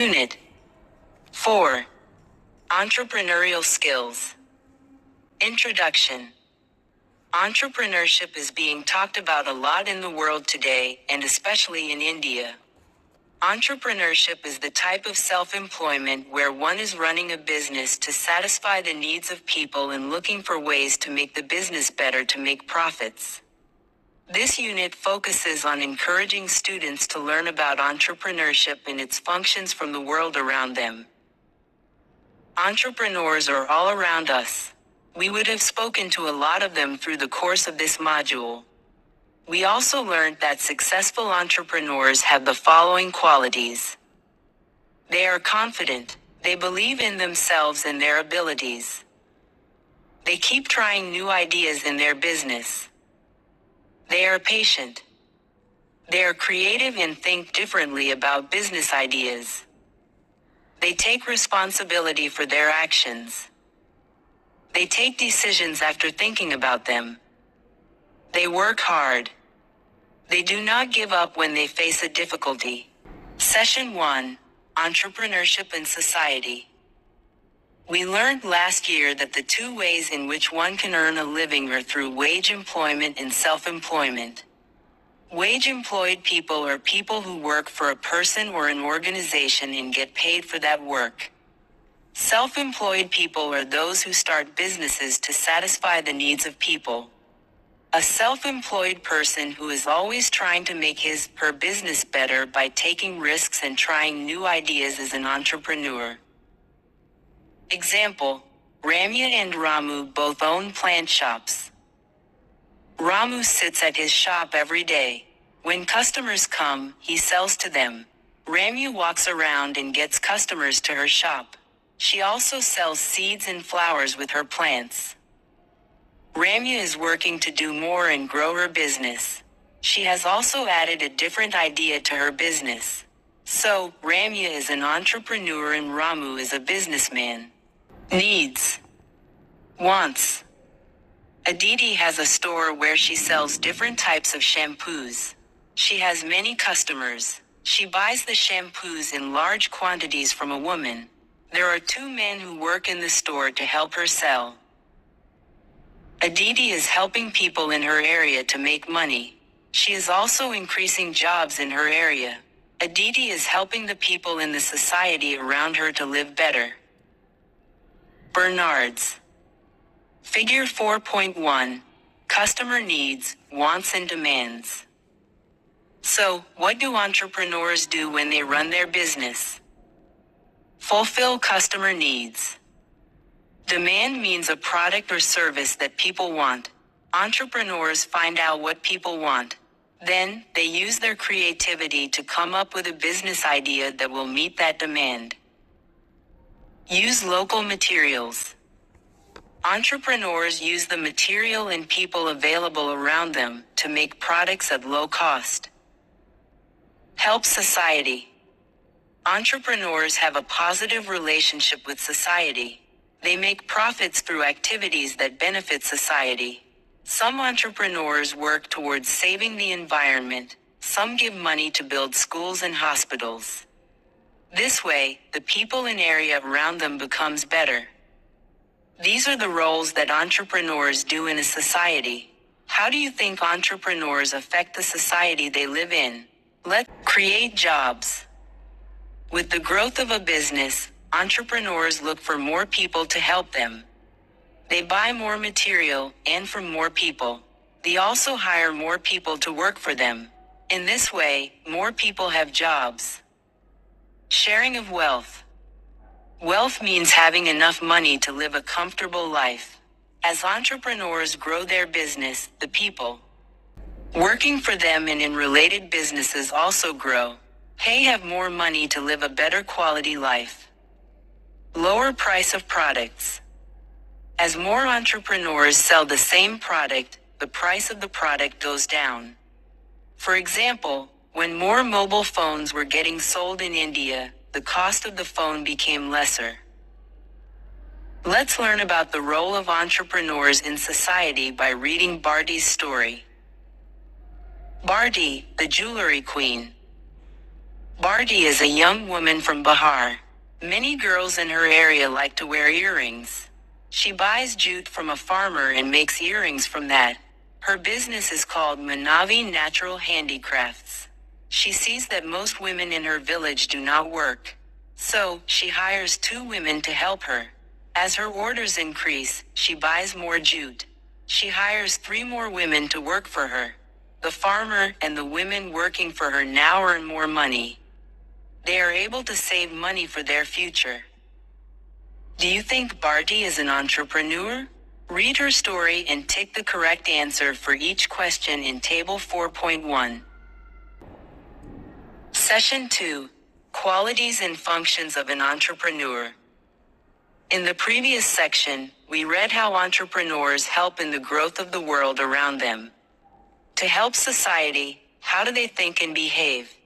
Unit-4. Entrepreneurial Skills. Introduction. Entrepreneurship is being talked about a lot in the world today, and especially in India. Entrepreneurship is the type of self-employment where one is running a business to satisfy the needs of people and looking for ways to make the business better to make profits. This unit focuses on encouraging students to learn about entrepreneurship and its functions from the world around them. Entrepreneurs are all around us. We would have spoken to a lot of them through the course of this module. We also learned that successful entrepreneurs have the following qualities. They are confident. They believe in themselves and their abilities. They keep trying new ideas in their business. They are patient. They are creative and think differently about business ideas. They take responsibility for their actions. They take decisions after thinking about them. They work hard. They do not give up when they face a difficulty. Session 1. Entrepreneurship and Society. We learned last year that the two ways in which one can earn a living are through wage employment and self-employment. Wage-employed people are people who work for a person or an organization and get paid for that work. Self-employed people are those who start businesses to satisfy the needs of people. A self-employed person who is always trying to make his/her business better by taking risks and trying new ideas is an entrepreneur. Example: Ramya and Ramu both own plant shops. Ramu sits at his shop every day. When customers come, he sells to them. Ramya walks around and gets customers to her shop. She also sells seeds and flowers with her plants. Ramya is working to do more and grow her business. She has also added a different idea to her business. So, Ramya is an entrepreneur and Ramu is a businessman. Needs. Wants. Aditi has a store where she sells different types of shampoos. She has many customers. She buys the shampoos in large quantities from a woman. There are two men who work in the store to help her sell. Aditi is helping people in her area to make money. She is also increasing jobs in her area. Aditi is helping the people in the society around her to live better. Bernard's. Figure 4.1. Customer needs, wants and demands. So, what do entrepreneurs do when they run their business? Fulfill customer needs. Demand means a product or service that people want. Entrepreneurs find out what people want. Then, they use their creativity to come up with a business idea that will meet that demand. Use local materials. Entrepreneurs use the material and people available around them to make products at low cost. Help society. Entrepreneurs have a positive relationship with society. They make profits through activities that benefit society. Some entrepreneurs work towards saving the environment. Some give money to build schools and hospitals. This way, the people and area around them becomes better. These are the roles that entrepreneurs do in a society. How do you think entrepreneurs affect the society they live in? Let's create jobs. With the growth of a business, entrepreneurs look for more people to help them. They buy more material, and from more people. They also hire more people to work for them. In this way, more people have jobs. Sharing of wealth. Wealth means having enough money to live a comfortable life. As entrepreneurs grow their business, the people working for them and in related businesses also grow. They have more money to live a better quality life. Lower price of products. As more entrepreneurs sell the same product, the price of the product goes down. For example, when more mobile phones were getting sold in India, the cost of the phone became lesser. Let's learn about the role of entrepreneurs in society by reading Bharti's story. Bharti, the jewelry queen. Bharti is a young woman from Bihar. Many girls in her area like to wear earrings. She buys jute from a farmer and makes earrings from that. Her business is called Manavi Natural Handicrafts. She sees that most women in her village do not work. So, she hires 2 women to help her. As her orders increase, she buys more jute. She hires 3 more women to work for her. The farmer and the women working for her now earn more money. They are able to save money for their future. Do you think Bharti is an entrepreneur? Read her story and tick the correct answer for each question in Table 4.1. Session 2. Qualities and functions of an entrepreneur. In the previous section, we read how entrepreneurs help in the growth of the world around them. To help society, how do they think and behave?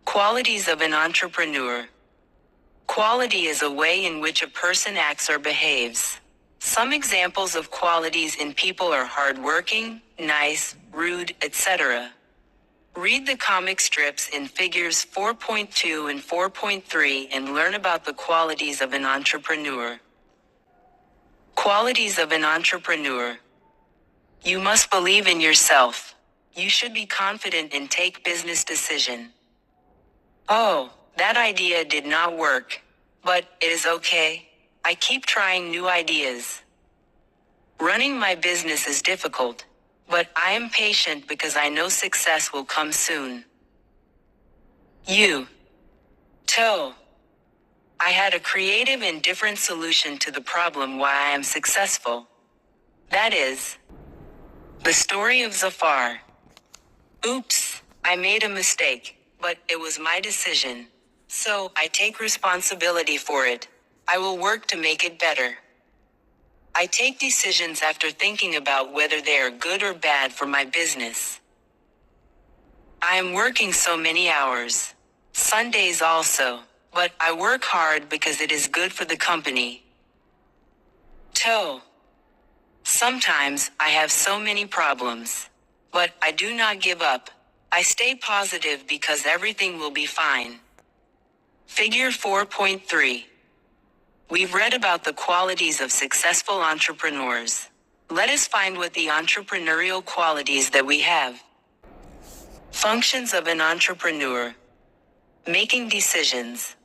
Qualities of an entrepreneur. Quality is a way in which a person acts or behaves. Some examples of qualities in people are hardworking, nice, rude, etc. Read the comic strips in figures 4.2 and 4.3 and learn about the qualities of an entrepreneur. Qualities of an entrepreneur. You must believe in yourself. You should be confident and take business decision. Oh, that idea did not work. But it is okay. I keep trying new ideas. Running my business is difficult, but I am patient because I know success will come soon. You. Toe. I had a creative and different solution to the problem why I am successful. That is the story of Zafar. Oops, I made a mistake, but it was my decision. So, I take responsibility for it. I will work to make it better. I take decisions after thinking about whether they are good or bad for my business. I am working so many hours. Sundays also, but I work hard because it is good for the company. Toe. Sometimes I have so many problems. But I do not give up. I stay positive because everything will be fine. Figure 4.3. We've read about the qualities of successful entrepreneurs. Let us find what the entrepreneurial qualities that we have. Functions of an entrepreneur. Making decisions.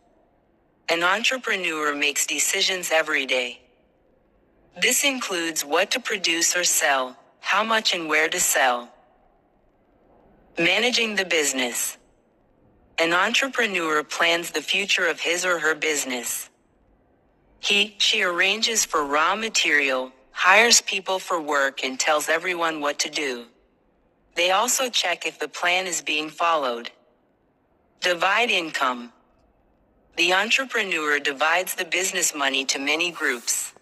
An entrepreneur makes decisions every day. This includes what to produce or sell, how much and where to sell. Managing the business. An entrepreneur plans the future of his or her business. She arranges for raw material, hires people for work and tells everyone what to do. They also check if the plan is being followed. Divide income. The entrepreneur divides the business money to many groups.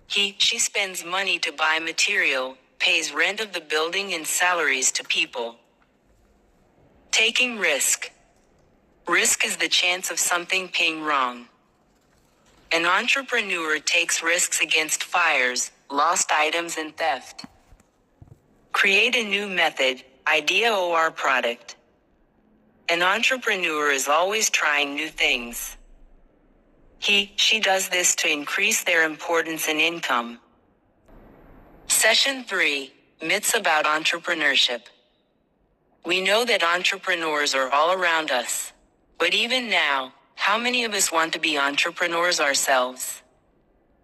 She spends money to buy material, pays rent of the building and salaries to people. Taking risk. Risk is the chance of something being wrong. An entrepreneur takes risks against fires, lost items and theft. Create a new method, idea or product. An entrepreneur is always trying new things. She does this to increase their importance and income. Session 3, Myths about Entrepreneurship. We know that entrepreneurs are all around us. But even now, how many of us want to be entrepreneurs ourselves?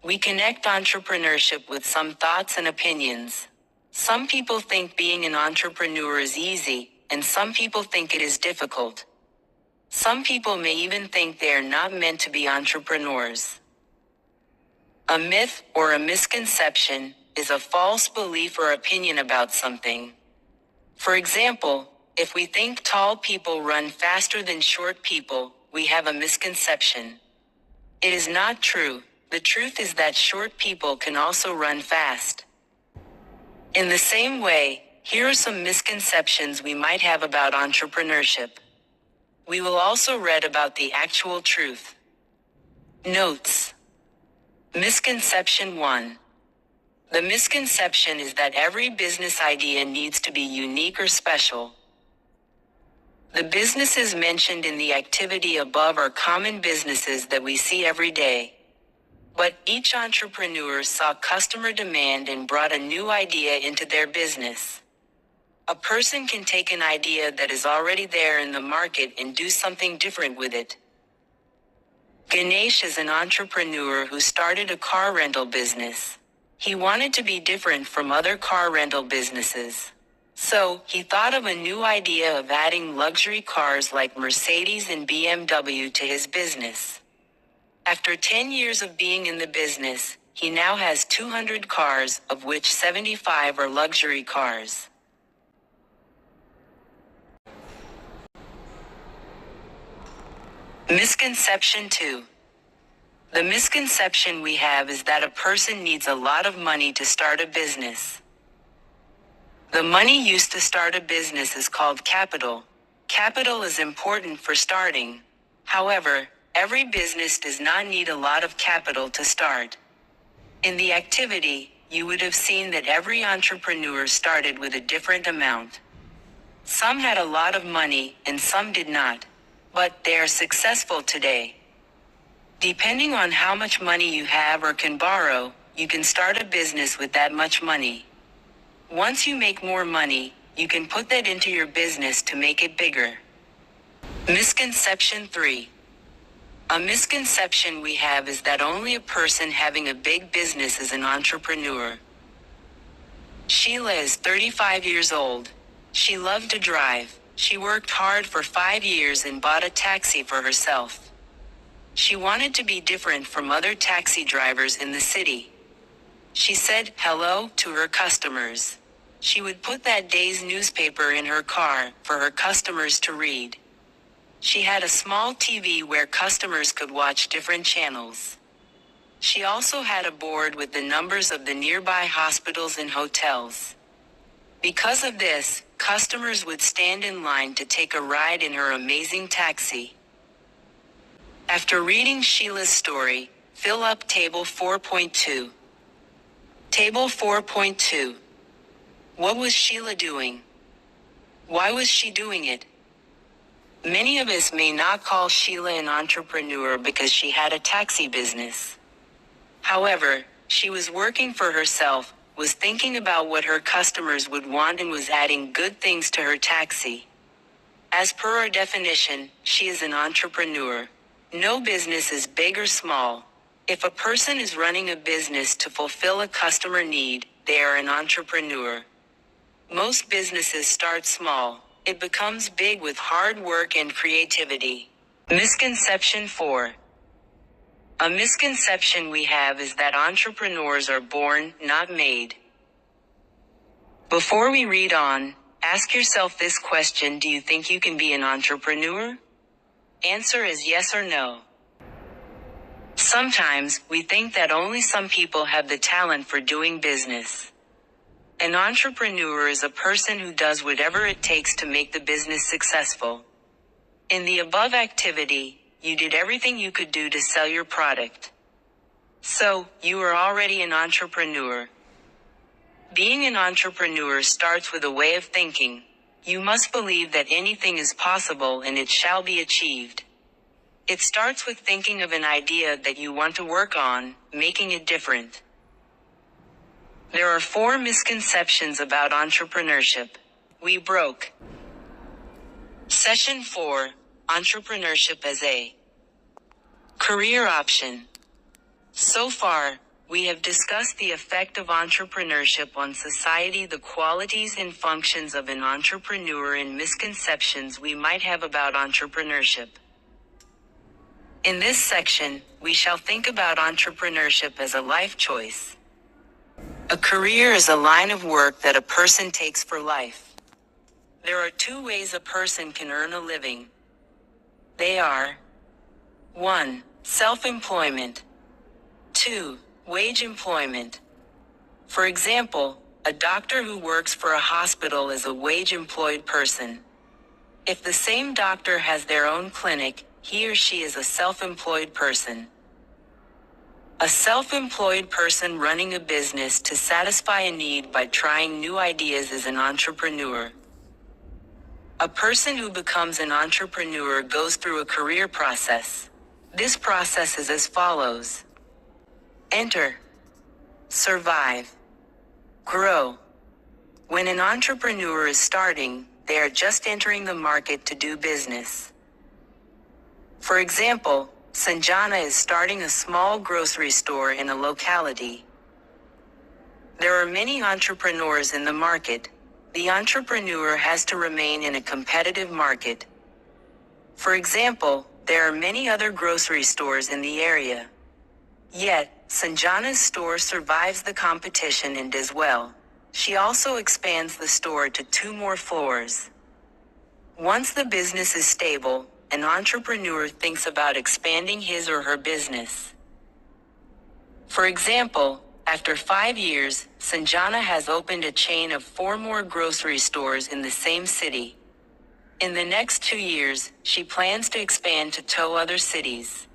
We connect entrepreneurship with some thoughts and opinions. Some people think being an entrepreneur is easy, and some people think it is difficult. Some people may even think they are not meant to be entrepreneurs. A myth or a misconception is a false belief or opinion about something. For example, if we think tall people run faster than short people, we have a misconception. It is not true. The truth is that short people can also run fast. In the same way, here are some misconceptions we might have about entrepreneurship. We will also read about the actual truth. Notes. Misconception 1. The misconception is that every business idea needs to be unique or special. The businesses mentioned in the activity above are common businesses that we see every day. But each entrepreneur saw customer demand and brought a new idea into their business. A person can take an idea that is already there in the market and do something different with it. Ganesh is an entrepreneur who started a car rental business. He wanted to be different from other car rental businesses. So, he thought of a new idea of adding luxury cars like Mercedes and BMW to his business. After 10 years of being in the business, he now has 200 cars, of which 75 are luxury cars. Misconception 2. The misconception we have is that a person needs a lot of money to start a business. The money used to start a business is called capital. Capital is important for starting. However, every business does not need a lot of capital to start. In the activity, you would have seen that every entrepreneur started with a different amount. Some had a lot of money and some did not, but they are successful today. Depending on how much money you have or can borrow, you can start a business with that much money. Once you make more money, you can put that into your business to make it bigger. Misconception 3. A misconception we have is that only a person having a big business is an entrepreneur. Sheila is 35 years old. She loved to drive. She worked hard for 5 years and bought a taxi for herself. She wanted to be different from other taxi drivers in the city. She said hello to her customers. She would put that day's newspaper in her car for her customers to read. She had a small TV where customers could watch different channels. She also had a board with the numbers of the nearby hospitals and hotels. Because of this, customers would stand in line to take a ride in her amazing taxi. After reading Sheila's story, fill up Table 4.2. Table 4.2. What was Sheila doing? Why was she doing it? Many of us may not call Sheila an entrepreneur because she had a taxi business. However, she was working for herself, was thinking about what her customers would want and was adding good things to her taxi. As per our definition, she is an entrepreneur. No business is big or small. If a person is running a business to fulfill a customer need, they are an entrepreneur. Most businesses start small. It becomes big with hard work and creativity. Misconception 4. A misconception we have is that entrepreneurs are born, not made. Before we read on, ask yourself this question: do you think you can be an entrepreneur? Answer is yes or no. Sometimes, we think that only some people have the talent for doing business. An entrepreneur is a person who does whatever it takes to make the business successful. In the above activity, you did everything you could do to sell your product. So, you are already an entrepreneur. Being an entrepreneur starts with a way of thinking. You must believe that anything is possible and it shall be achieved. It starts with thinking of an idea that you want to work on, making it different. There are 4 misconceptions about entrepreneurship. We broke. Session 4, Entrepreneurship as a Career Option. So far, we have discussed the effect of entrepreneurship on society, the qualities and functions of an entrepreneur, and misconceptions we might have about entrepreneurship. In this section, we shall think about entrepreneurship as a life choice. A career is a line of work that a person takes for life. There are 2 ways a person can earn a living. They are 1. Self-employment. 2. Wage employment. For example, a doctor who works for a hospital is a wage-employed person. If the same doctor has their own clinic, he or she is a self-employed person. A self-employed person running a business to satisfy a need by trying new ideas is an entrepreneur. A person who becomes an entrepreneur goes through a career process. This process is as follows. Enter. Survive. Grow. When an entrepreneur is starting, they are just entering the market to do business. For example, Sanjana is starting a small grocery store in a locality. There are many entrepreneurs in the market. The entrepreneur has to remain in a competitive market. For example, there are many other grocery stores in the area. Yet, Sanjana's store survives the competition and does well. She also expands the store to 2 more floors. Once the business is stable, an entrepreneur thinks about expanding his or her business. For example, after 5 years, Sanjana has opened a chain of 4 more grocery stores in the same city. In the next 2 years, she plans to expand to 2 other cities.